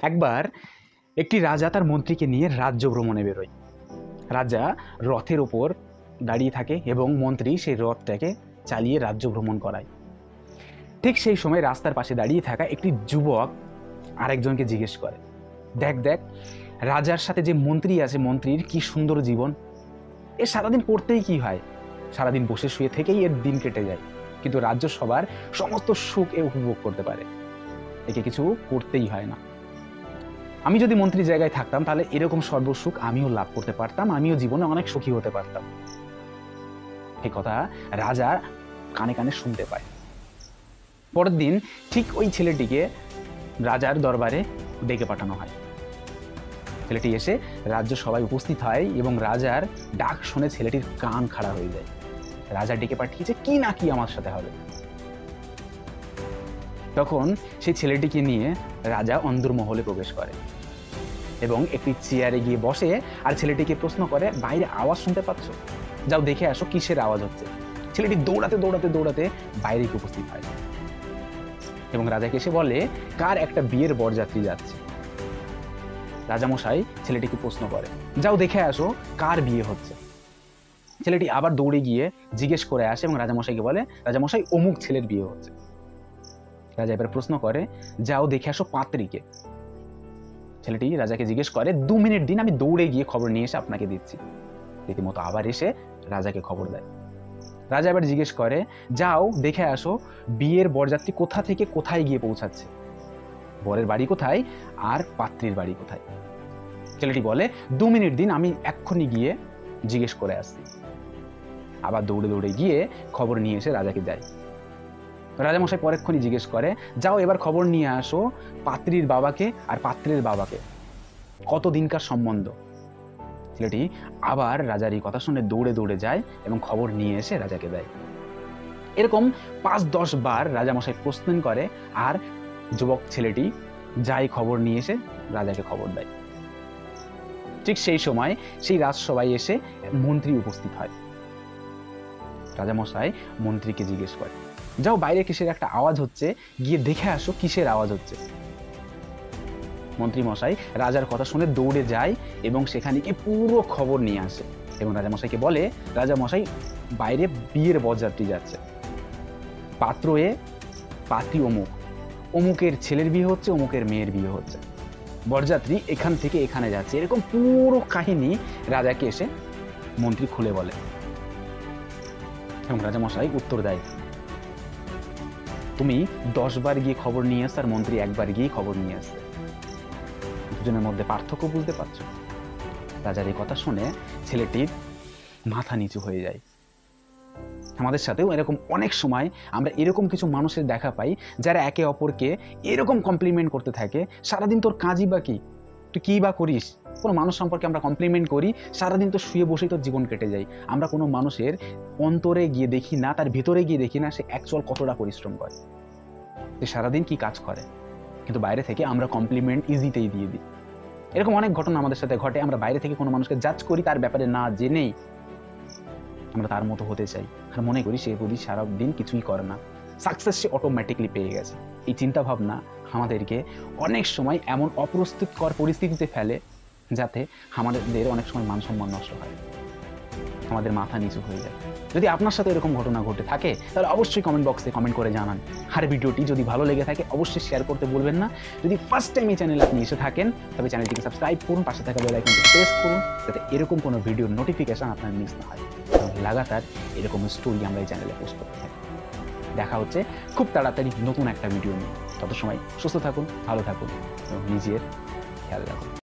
একবার একটি রাজা তার মন্ত্রীকে নিয়ে রাজ্য ভ্রমণে বেরোয়। রাজা রথের ওপর দাঁড়িয়ে থাকে এবং মন্ত্রী সেই রথটাকে চালিয়ে রাজ্য ভ্রমণ করায়। ঠিক সেই সময় রাস্তার পাশে দাঁড়িয়ে থাকা একটি যুবক আরেকজনকে জিজ্ঞেস করে, দেখ দেখ রাজার সাথে যে মন্ত্রী আছে, মন্ত্রীর কি সুন্দর জীবন, এ সারাদিন করতেই কি হয়, সারাদিন বসে শুয়ে থেকেই এর দিন কেটে যায়, কিন্তু রাজ্য সবার সমস্ত সুখ এ উপভোগ করতে পারে, একে কিছু করতেই হয় না। আমি যদি মন্ত্রীর জায়গায় থাকতাম তাহলে এরকম সর্বসুখ আমিও লাভ করতে পারতাম, আমিও জীবনে অনেক সুখী হতে পারতাম। এই কথা রাজা কানে কানে শুনতে পায়। পরের দিন ঠিক ওই ছেলেটিকে রাজার দরবারে ডেকে পাঠানো হয়। ছেলেটি এসে রাজ্য সবাই উপস্থিত হয় এবং রাজার ডাক শুনে ছেলেটির কান খাড়া হয়ে যায়। রাজা ডেকে পাঠিয়েছে কি না কি আমার সাথে হবে। তখন সেই ছেলেটিকে নিয়ে রাজা অন্দরমহলে প্রবেশ করে এবং একটি চেয়ারে গিয়ে বসে আর ছেলেটিকে প্রশ্ন করে, বাইরে আওয়াজ শুনতে পাচ্ছ? যাও দেখে আসো কিসের আওয়াজ হচ্ছে। ছেলেটি দৌড়াতে দৌড়াতে দৌড়াতে বাইরে গিয়ে উপস্থিত হয় এবং রাজাকে এসে বলে, কার একটা বিয়ের বরযাত্রী যাচ্ছে। রাজামশাই ছেলেটিকে প্রশ্ন করে, যাও দেখে আসো কার বিয়ে হচ্ছে। ছেলেটি আবার দৌড়ে গিয়ে জিজ্ঞেস করে আসে এবং রাজামশাইকে বলে, রাজামশাই অমুক ছেলের বিয়ে হচ্ছে। রাজা এবার প্রশ্ন করে, যাও দেখে আসো পাত্রীকে। ছেলেটি রাজাকে জিজ্ঞেস করে, 2 মিনিট দিন, আমি দৌড়ে গিয়ে খবর নিয়ে এসে আপনাকে দিচ্ছি। রীতিমতো আবার এসে রাজাকে খবর দেয়। রাজা এবার জিজ্ঞেস করে, যাও দেখে আসো বিয়ের বরযাত্রী কোথা থেকে কোথায় গিয়ে পৌঁছাচ্ছে, বরের বাড়ি কোথায় আর পাত্রীর বাড়ি কোথায়। ছেলেটি বলে, 2 মিনিট দিন, আমি এক্ষুনি গিয়ে জিজ্ঞেস করে আসছি। আবার দৌড়ে দৌড়ে গিয়ে খবর নিয়ে এসে রাজাকে দেয়। রাজামশাই পরেক্ষণই জিজ্ঞেস করে, যাও এবার খবর নিয়ে আসো পাত্রীর বাবাকে আর পাত্রের বাবাকে, কত দিনকার সম্বন্ধ। ছেলেটি আবার রাজার এই কথা শুনে দৌড়ে দৌড়ে যায় এবং খবর নিয়ে এসে রাজাকে দেয়। এরকম 5-10 বার রাজামশাই প্রশ্ন করে আর যুবক ছেলেটি যাই খবর নিয়ে এসে রাজাকে খবর দেয়। ঠিক সেই সময় সেই রাজসভায় এসে মন্ত্রী উপস্থিত হয়। রাজামশাই মন্ত্রীকে জিজ্ঞেস করে, যাও বাইরে কিসের একটা আওয়াজ হচ্ছে, গিয়ে দেখে আসো কিসের আওয়াজ হচ্ছে। মন্ত্রী মশাই রাজার কথা শুনে দৌড়ে যায় এবং সেখানে গিয়ে পুরো খবর নিয়ে আসে এবং রাজামশাইকে বলে, রাজামশাই বাইরে বিয়ের বরযাত্রী যাচ্ছে, পাত্র এ, পাত্রী অমুক, অমুকের ছেলের বিয়ে হচ্ছে, অমুকের মেয়ের বিয়ে হচ্ছে, বরযাত্রী এখান থেকে এখানে যাচ্ছে। এরকম পুরো কাহিনী রাজাকে এসে মন্ত্রী খুলে বলে এবং রাজামশাই উত্তর দেয়, তুমি 10 বার গিয়ে খবর নিয়ে আসছো আর মন্ত্রী একবার গিয়ে খবর নিয়ে আসছে, দুজনের মধ্যে পার্থক্য বুঝতে পারছো? রাজার এই কথা শুনে ছেলেটির মাথা নিচু হয়ে যায়। আমাদের সাথেও এরকম অনেক সময় আমরা এরকম কিছু মানুষের দেখা পাই যারা একে অপরকে এরকম কমপ্লিমেন্ট করতে থাকে, সারাদিন তোর কাজই বা কি, তুই কী বা করিস। কোনো মানুষ সম্পর্কে আমরা কমপ্লিমেন্ট করি, সারাদিন তো শুয়ে বসেই তোর জীবন কেটে যায়। আমরা কোনো মানুষের অন্তরে গিয়ে দেখি না, তার ভিতরে গিয়ে দেখি না সে অ্যাকচুয়াল কতটা পরিশ্রম করে, সে সারাদিন কি কাজ করে, কিন্তু বাইরে থেকে আমরা কমপ্লিমেন্ট ইজিতেই দিয়ে দিই। এরকম অনেক ঘটনা আমাদের সাথে ঘটে। আমরা বাইরে থেকে কোনো মানুষকে জাজ করি তার ব্যাপারে না জেনেই, আমরা তার মতো হতে চাই আর মনে করি সে বুঝি সারাদিন কিছুই করে না, সাকসেস সে অটোমেটিকলি পেয়ে গেছে। এই চিন্তা ভাবনা আমাদেরকে অনেক সময় এমন অপ্রস্তুতকর পরিস্থিতিতে ফেলে যাতে আমাদের অনেক সময় মান সম্মান নষ্ট হয়, আমাদের মাথা নিচু হয়ে যায়। যদি আপনার সাথে এরকম ঘটনা ঘটে থাকে তাহলে অবশ্যই কমেন্ট বক্সে কমেন্ট করে জানান। আর ভিডিওটি যদি ভালো লেগে থাকে অবশ্যই শেয়ার করতে ভুলবেন না। যদি ফার্স্ট টাইম এই চ্যানেলে আপনি এসে থাকেন তবে চ্যানেলটিকে সাবস্ক্রাইব করুন, পাশে থাকা বেল আইকনটি প্রেস করুন যাতে এরকম কোনো ভিডিওর নোটিফিকেশন আপনার মিস না হয়। লাগাতার এরকম স্টোরি আমরা এই চ্যানেলে পোস্ট করতে থাকি। দেখা হচ্ছে খুব তাড়াতাড়ি নতুন একটা ভিডিও নিয়ে। তত সময় সুস্থ থাকুন, ভালো থাকুন এবং নিজের খেয়াল রাখুন।